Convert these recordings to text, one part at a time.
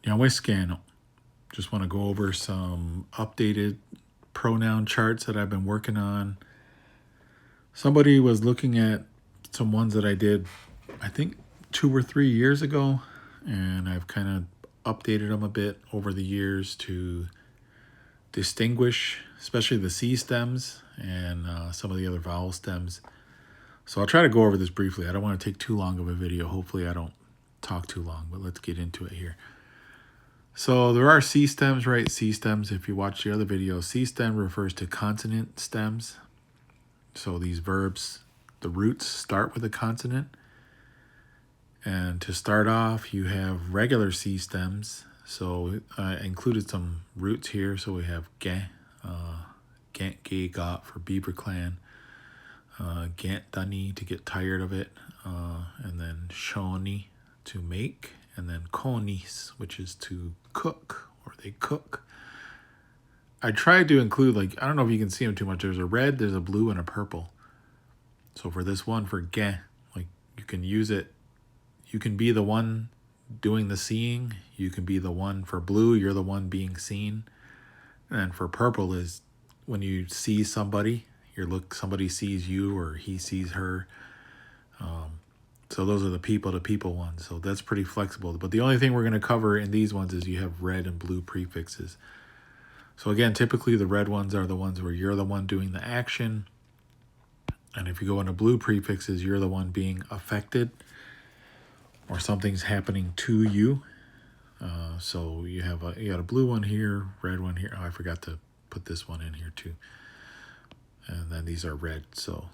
Nyaweskano. Just want to go over some updated pronoun charts that I've been working on. Somebody was looking at some ones that I did, I think 2 or 3 years ago, and I've kind of updated them a bit over the years to distinguish, especially the C stems and some of the other vowel stems. So I'll try to go over this briefly. I don't want to take too long of a video. Hopefully I don't talk too long, but let's get into it here. So there are C stems, right? C stems, if you watch the other video, C stem refers to consonant stems. So these verbs, the roots start with a consonant. And to start off, you have regular C stems. So I included some roots here. So we have ge, gant, ge, got for beaver clan. Gant, dani to get tired of it. And then shoni to make. And then konis, which is to cook, or they cook. I tried to include, like, I don't know if you can see them too much. There's a red, there's a blue, and a purple. So for this one, for ge, like, you can use it. You can be the one doing the seeing. You can be the one for blue. You're the one being seen. And for purple is when you see somebody, somebody sees you or he sees her. So those are the people-to-people ones. So that's pretty flexible. But the only thing we're going to cover in these ones is you have red and blue prefixes. So again, typically the red ones are the ones where you're the one doing the action. And if you go into blue prefixes, you're the one being affected or something's happening to you. So you got a blue one here, red one here. Oh, I forgot to put this one in here too. And then these are red. So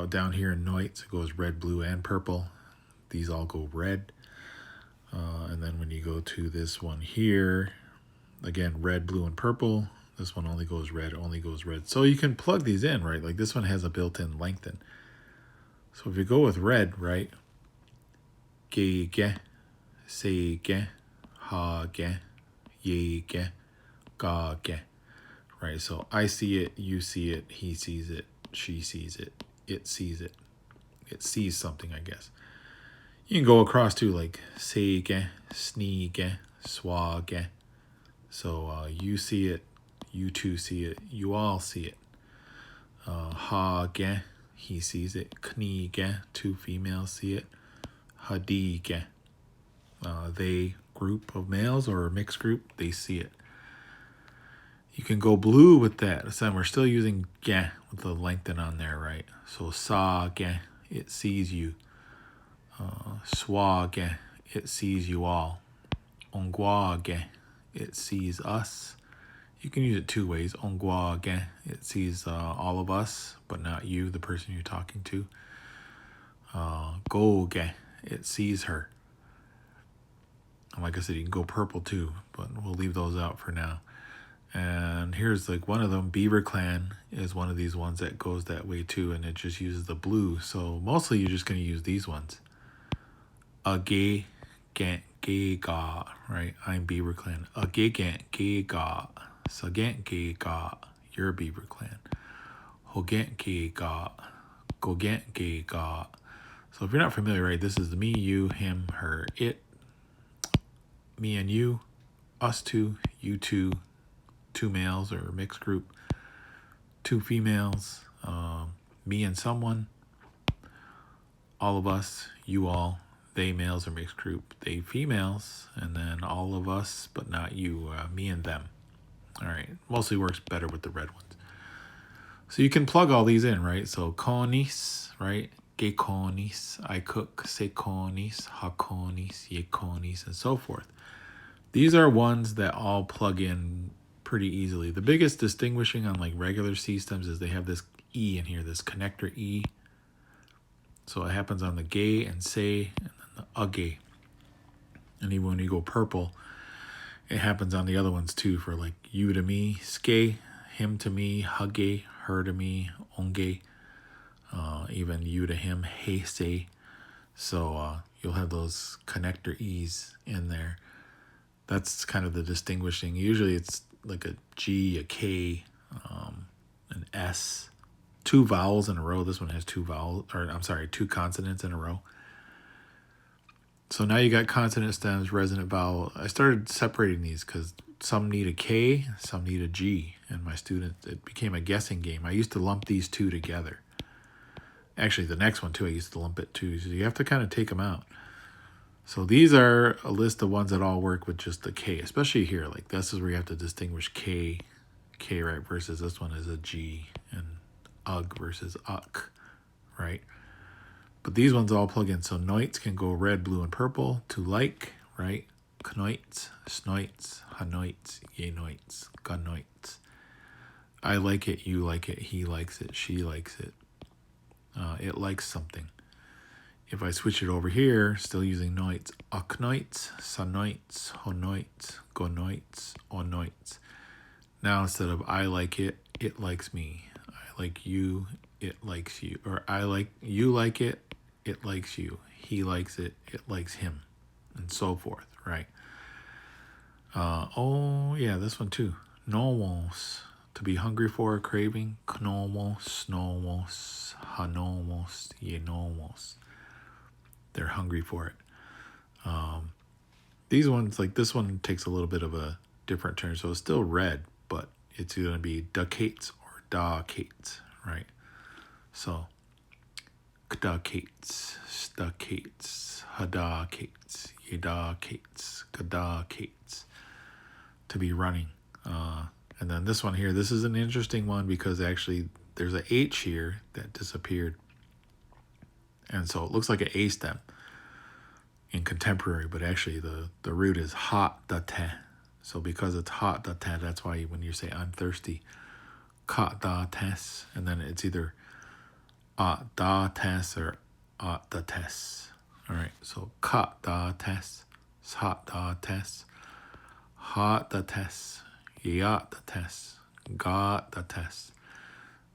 down here in Noits, it goes red, blue, and purple. These all go red. And then when you go to this one here, again, red, blue, and purple. This one only goes red, only goes red. So you can plug these in, right? Like this one has a built-in lengthen. So if you go with red, right? Ge, ge, se, ge, ha, ge, ye, ge, ga, ge. Right, so I see it, you see it, he sees it, she sees it sees it. It sees something, I guess. You can go across to like se, ge, sni, ge, swa, ge. So you see it, you two see it, you all see it. Ha, ge, he sees it. Kni, ge, two females see it. Hadi, ge, they, group of males or a mixed group, they see it. You can go blue with that. So we're still using ge with the lengthen on there, right? So sa, ge, it sees you. Swa, ge, it sees you all. Ongwa, ge, it sees us. You can use it two ways. Ongwa, ge, it sees all of us, but not you, the person you're talking to. Go, ge, it sees her. Like I said, you can go purple too, but we'll leave those out for now. And here's like one of them, Beaver Clan is one of these ones that goes that way too, and it just uses the blue. So mostly you're just going to use these ones. Ge, gant, ge, ga, right? I'm Beaver Clan. Ge, gant, ge, ga. So gant, ge, ga, you're Beaver Clan. Ho, gant, ge, ga. Go, gant, ge, ga. So if you're not familiar, right, this is the me, you, him, her, it. Me and you, us two, you two, two males or mixed group, two females, me and someone, all of us, you all, they males or mixed group, they females, and then all of us, but not you, me and them. All right, mostly works better with the red ones. So you can plug all these in, right? So konis, right? Ge konis, I cook, se konis, ha konis, ye konis, and so forth. These are ones that all plug in pretty easily. The biggest distinguishing on like regular C stems is they have this E in here, this connector E. So it happens on the ge and se and then the age. And even when you go purple, it happens on the other ones too, for like you to me, ske, him to me, hage, her to me, onge, even you to him, he, se. So you'll have those connector E's in there. That's kind of the distinguishing. Usually it's like a G, a K, an S, two vowels in a row. This one has two consonants in a row. So now you got consonant stems, resonant vowel. I started separating these because some need a K, some need a G. And my students, it became a guessing game. I used to lump these two together. Actually, the next one too, I used to lump it too. So you have to kind of take them out. So these are a list of ones that all work with just the K, especially here. Like this is where you have to distinguish K, right, versus this one is a G, and UG versus UC, right? But these ones all plug in. So noits can go red, blue, and purple. To like, right? Knoits, snoits, hanoits, yenoits, gunoits. I like it, you like it, he likes it, she likes it. It likes something. If I switch it over here, still using noits, aknoits, sanoits, honoits, gonoits, onoits. Now instead of I like it likes me. I like you, it likes you. Or I like, you like it likes you. He likes it likes him. And so forth, right? Oh, yeah, this one too. Nomos, to be hungry for a craving. Knomos, nomos, hanomos, yenomos. They're hungry for it. These ones, like this one takes a little bit of a different turn. So it's still red, but it's going to be ducates or dacates, right? So kdacates, stucates, hadacates, yedacates, kadacates, to be running. And then this one here, this is an interesting one because actually there's a H here that disappeared. And so it looks like an A stem in contemporary, but actually the root is hot date. So because it's hot date, that's why when you say I'm thirsty, kat dates, and then it's either dates or dates. All right, so kat dates, hot dates, hot dates, yat dates, got dates.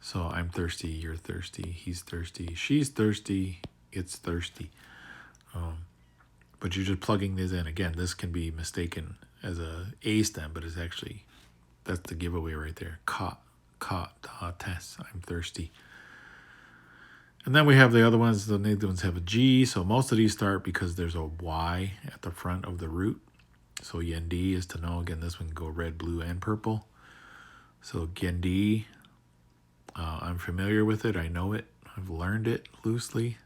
So I'm thirsty, you're thirsty, he's thirsty, she's thirsty, it's thirsty. But you're just plugging this in. Again, this can be mistaken as a stem, but it's actually, that's the giveaway right there. Ka, tes, I'm thirsty. And then we have the other ones, the native ones have a G. So most of these start because there's a Y at the front of the root. So yendi is to know. Again, this one can go red, blue, and purple. So gendi, I'm familiar with it. I know it. I've learned it loosely.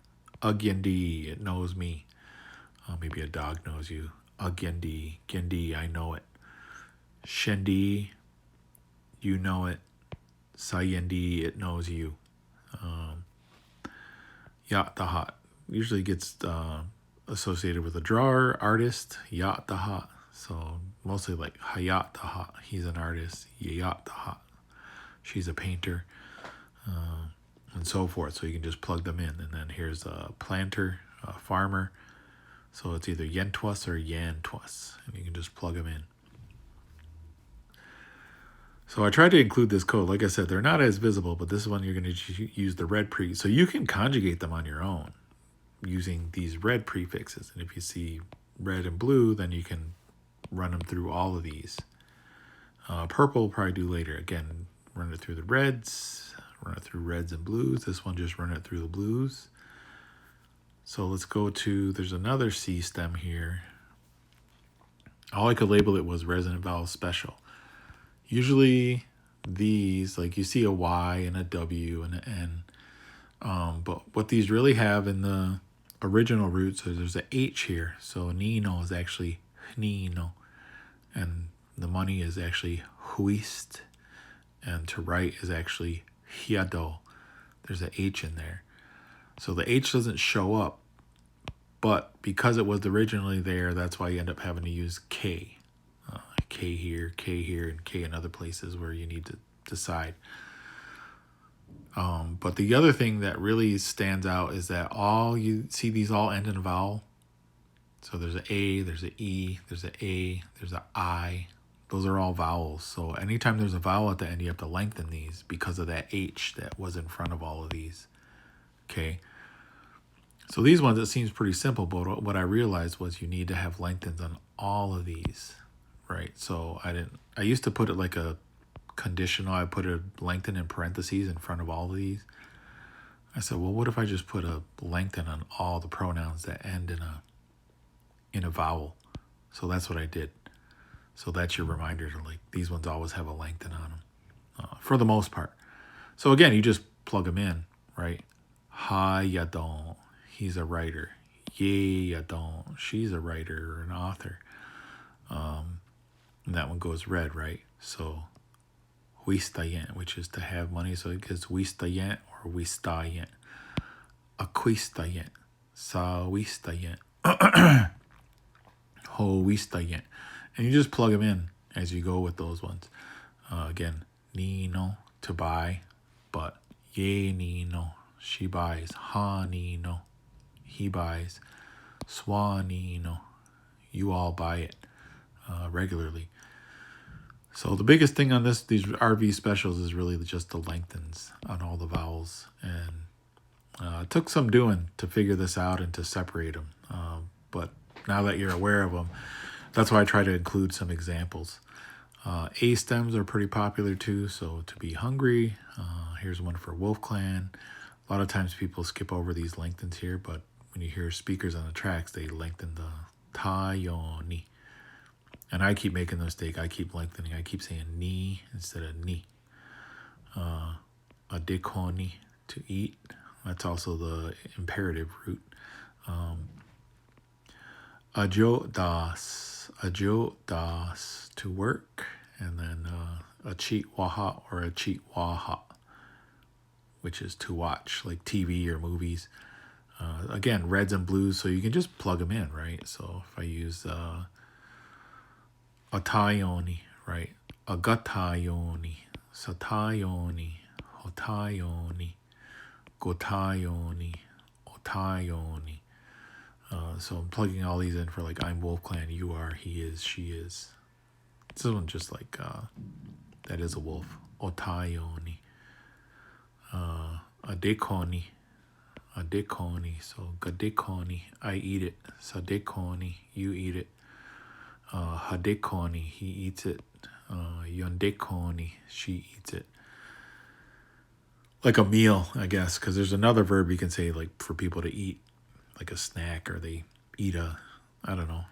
Gendi, it knows me. Maybe a dog knows you. Gendi, gendi, I know it. Shendi, you know it. Sayendi, it knows you. Yat dahat usually gets associated with a drawer, artist. Yat dahat. So mostly like Hayat dahat, he's an artist. Yat dahat, she's a painter. And so forth. So you can just plug them in. And then here's a planter, a farmer. So it's either yentwas or yantwas. And you can just plug them in. So I tried to include this code. Like I said, they're not as visible, but this one you're going to use the red So you can conjugate them on your own using these red prefixes. And if you see red and blue, then you can run them through all of these. Purple will probably do later. Again, run it through the reds, run it through reds and blues. This one just run it through the blues. So let's go to, there's another C stem here. All I could label it was resonant vowel special. Usually these, like you see a Y and a W and an N. But what these really have in the original roots is there's an H here. So Nino is actually Nino. And the money is actually huist. And to write is actually hiado. There's an H in there. So the H doesn't show up, but because it was originally there, that's why you end up having to use K. K here, and K in other places where you need to decide. But the other thing that really stands out is that all you see these all end in a vowel. So there's an A, there's an E, there's an A, there's an I. Those are all vowels. So anytime there's a vowel at the end, you have to lengthen these because of that H that was in front of all of these. Okay. So these ones, it seems pretty simple, but what I realized was you need to have lengthens on all of these, right? So I used to put it like a conditional. I put a lengthen in parentheses in front of all of these. I said, well, what if I just put a lengthen on all the pronouns that end in a in a vowel. So that's what I did. So that's your reminder to like, these ones always have a lengthen on them for the most part. So again, you just plug them in, right? Ha Yadon, he's a writer. Ye Yadon, she's a writer or an author. And that one goes red, right? So huistayent, which is to have money. So it gets huistayent or huistayent. Aquistayent, sa huistayent, ho huistayent. And you just plug them in as you go with those ones. Again, nino, to buy, but ye nino, she buys. Ha nino, he buys. Swa nino, you all buy it regularly. So the biggest thing on these RV specials is really just the lengthens on all the vowels. And it took some doing to figure this out and to separate them. But now that you're aware of them, that's why I try to include some examples. A stems are pretty popular too. So to be hungry, here's one for Wolf Clan. A lot of times people skip over these lengthens here, but when you hear speakers on the tracks, they lengthen the tayoni. And I keep making the mistake. I keep lengthening. I keep saying ni instead of ni. Adikoni, to eat. That's also the imperative root. Ajo das, to work. And then achit waha or achit waha, which is to watch, like TV or movies. Again, reds and blues, so you can just plug them in, right? So if I use atayoni, right? Agatayoni, satayoni, hotayoni, gotayoni, otayoni. So I'm plugging all these in for like I'm Wolf Clan, you are, he is, she is. This one just like that is a wolf. Otayoni. Adekoni. Adekoni. So gadekoni, I eat it. Sadekoni, you eat it. Hadekoni, he eats it. Yondekoni, she eats it. Like a meal, I guess, because there's another verb you can say like for people to eat, like a snack, or they eat I don't know,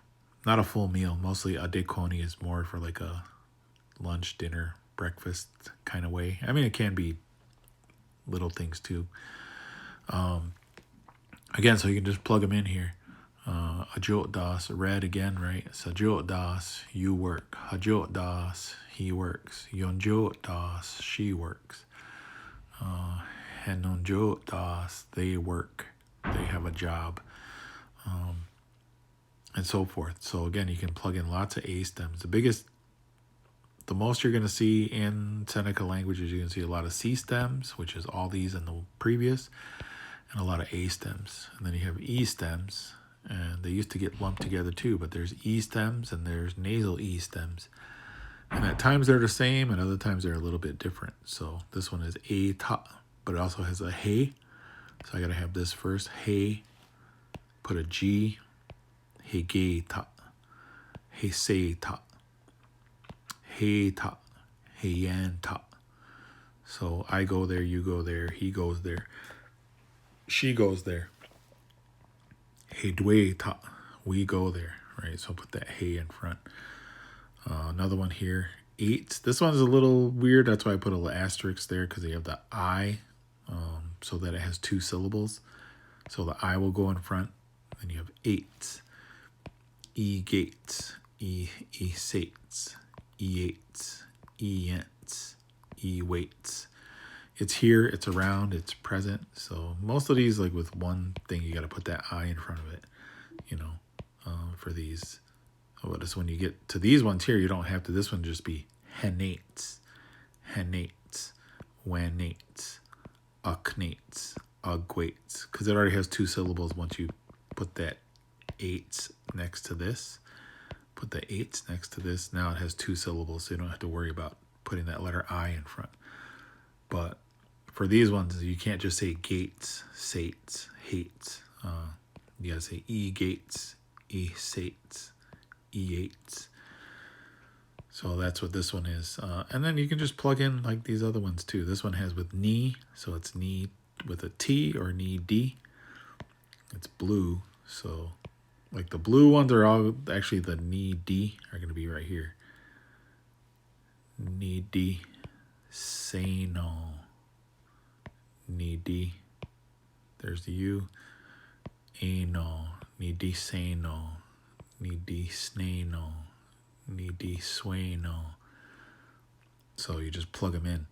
not a full meal. Mostly adekoni is more for like a lunch, dinner, breakfast kind of way. I mean, it can be little things too. Again, so you can just plug them in here. Ajot das, red again, right? Sajot das, you work. Hajot das, he works. Yonjot das, she works. Henonjot das, they work. They have a job. And so forth. So again, you can plug in lots of A stems. The most you're going to see in Seneca language is you can see a lot of C stems, which is all these in the previous, and a lot of A stems. And then you have E stems, and they used to get lumped together too, but there's E stems and there's nasal E stems. And at times they're the same, and other times they're a little bit different. So this one is A ta, but it also has a hey. So I got to have this first, hey, put a G, hey gay ta, hey say ta, hey ta, hey yan ta. So I go there, you go there, he goes there, she goes there. Hey dwe ta, we go there, right? So put that hey in front. Another one here, 8. This one's a little weird. That's why I put a little asterisk there, because they have the I, so that it has 2 syllables. So the I will go in front. Then you have 8. E gates, E sates, E8s, E ents, E waits. It's here, it's around, it's present. So most of these, like with one thing, you got to put that I in front of it, for these. But it's when you get to these ones here, you don't have to. This one just be henates, wanates, uknates, ugwaits, because it already has 2 syllables. Once you put that 8s next to this, put the 8s next to this, now it has 2 syllables, so you don't have to worry about putting that letter I in front. But for these ones, you can't just say gates, sates, hates. You gotta say E gates, E sates, E8s. So that's what this one is. And then you can just plug in like these other ones too. This one has with knee, so it's knee with a T or knee D. It's blue, so Like the blue ones are all actually the ni d are going to be right here. Ni d, say no. Ni d. There's the u. Ano, ni di say no. Ni di snay no. Ni di sway no. So you just plug them in.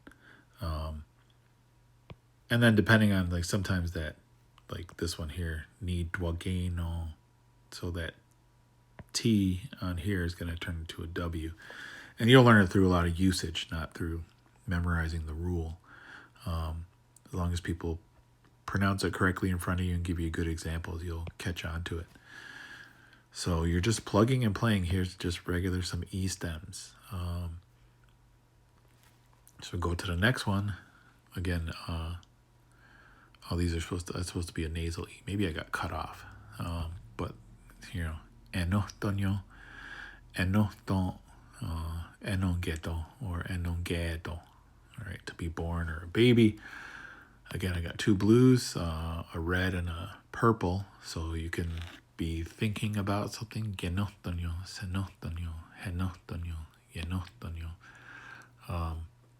And then depending on, like, sometimes that, like this one here, ni dwagay no. So that T on here is going to turn into a W. And you'll learn it through a lot of usage, not through memorizing the rule. As long as people pronounce it correctly in front of you and give you good examples, you'll catch on to it. So you're just plugging and playing. Here's just regular some E stems. So go to the next one. Again, all these are supposed to be a nasal E. Maybe I got cut off. But, you know, eno tonyo, eno ton, eno geto, or eno geto. All right, to be born, or a baby. Again, I got two blues, a red and a purple, so you can be thinking about something. Genotonyo, senotonyo, henotonyo, yenotonyo.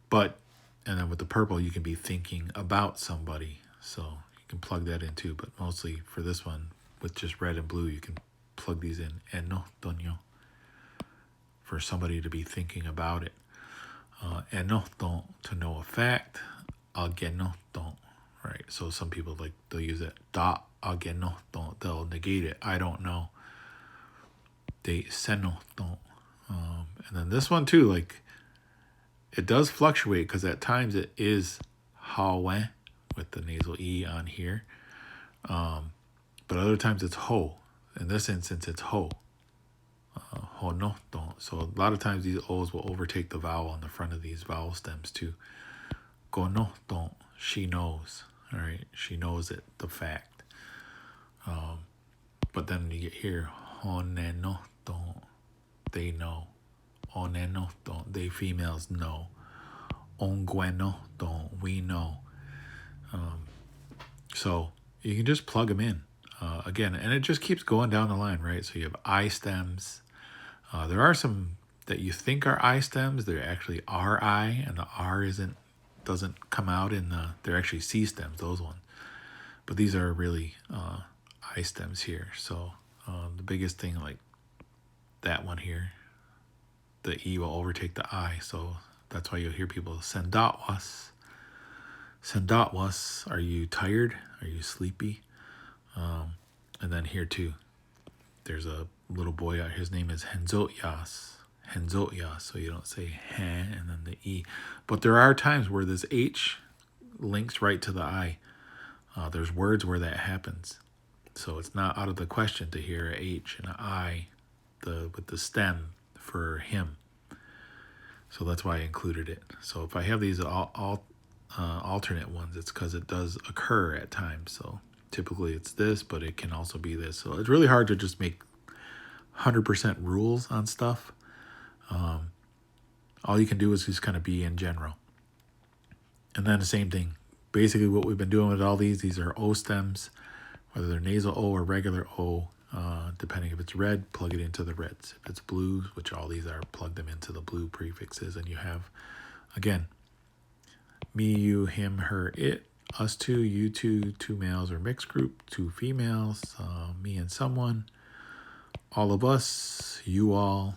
But, and then with the purple, you can be thinking about somebody, so you can plug that in too. But mostly for this one, with just red and blue, you can plug these in. Enotonyo, for somebody to be thinking about it. Enoton, to know a fact. Agenoton. Right, so some people, like, they'll use it. Da ageno don't. They'll negate it. I don't know. De seno don't. And then this one too, like, it does fluctuate because at times it is hawe with the nasal E on here. But other times it's ho. In this instance, it's ho. Ho no don't. So a lot of times these O's will overtake the vowel on the front of these vowel stems too. Go no don't. She knows. All right, she knows it, the fact. But then you get here, honeno don't, they know. Oneno don't, they females know. Ongueno don't, we know. So you can just plug them in. Again, and it just keeps going down the line, right? So you have I stems. There are some that you think are I stems. They're actually RI, and the R doesn't come out they're actually C stems, those ones. But these are really I stems here. So the biggest thing, like that one here, the E will overtake the I. So that's why you'll hear people, sendatwas. Sendatwas, are you tired? Are you sleepy? And then here too, there's a little boy out here. His name is Henzotyas. Henzotyas, so you don't say hen and then the E. But there are times where this H links right to the I. There's words where that happens. So it's not out of the question to hear a H and an I with the stem for him. So that's why I included it. So if I have these alternate ones, it's because it does occur at times. So typically it's this, but it can also be this. So it's really hard to just make 100% rules on stuff. All you can do is just kind of be in general. And then the same thing. Basically what we've been doing with all these are O stems, whether they're nasal O or regular O, depending if it's red, plug it into the reds. If it's blue, which all these are, plug them into the blue prefixes. And you have, again, me, you, him, her, it, us two, you two males or mixed group, two females, me and someone, all of us, you all,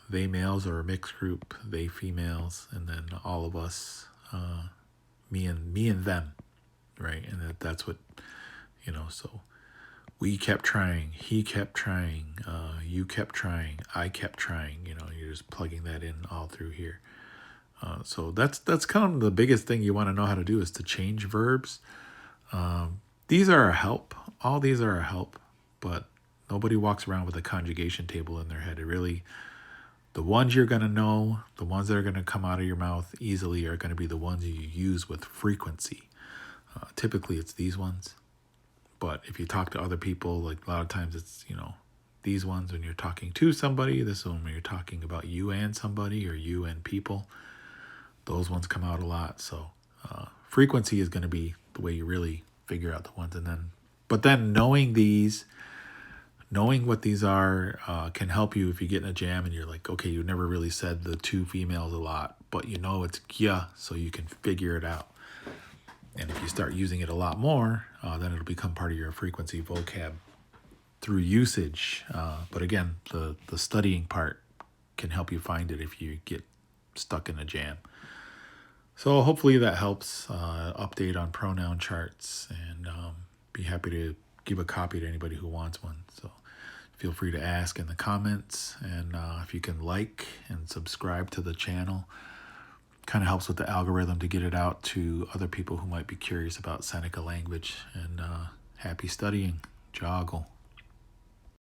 they males or a mixed group, they females, and then all of us, me and them, right? And that's what, so we kept trying, he kept trying, you kept trying, I kept trying, you're just plugging that in all through here. So that's kind of the biggest thing you want to know how to do, is to change verbs. These are a help. All these are a help, but nobody walks around with a conjugation table in their head. The ones you're going to know, the ones that are going to come out of your mouth easily are going to be the ones you use with frequency. Typically it's these ones. But if you talk to other people, like a lot of times it's, these ones when you're talking to somebody, this one when you're talking about you and somebody or you and people, those ones come out a lot. So frequency is going to be the way you really figure out the ones. But then knowing these, knowing what these are can help you if you get in a jam and you're like, okay, you never really said the two females a lot, but you know it's yeah, so you can figure it out. And if you start using it a lot more, then it'll become part of your frequency vocab through usage. But again, the studying part can help you find it if you get stuck in a jam. So hopefully that helps. Update on pronoun charts, and be happy to give a copy to anybody who wants one. So feel free to ask in the comments, and if you can like and subscribe to the channel, kind of helps with the algorithm to get it out to other people who might be curious about Seneca language. And happy studying. Joggle.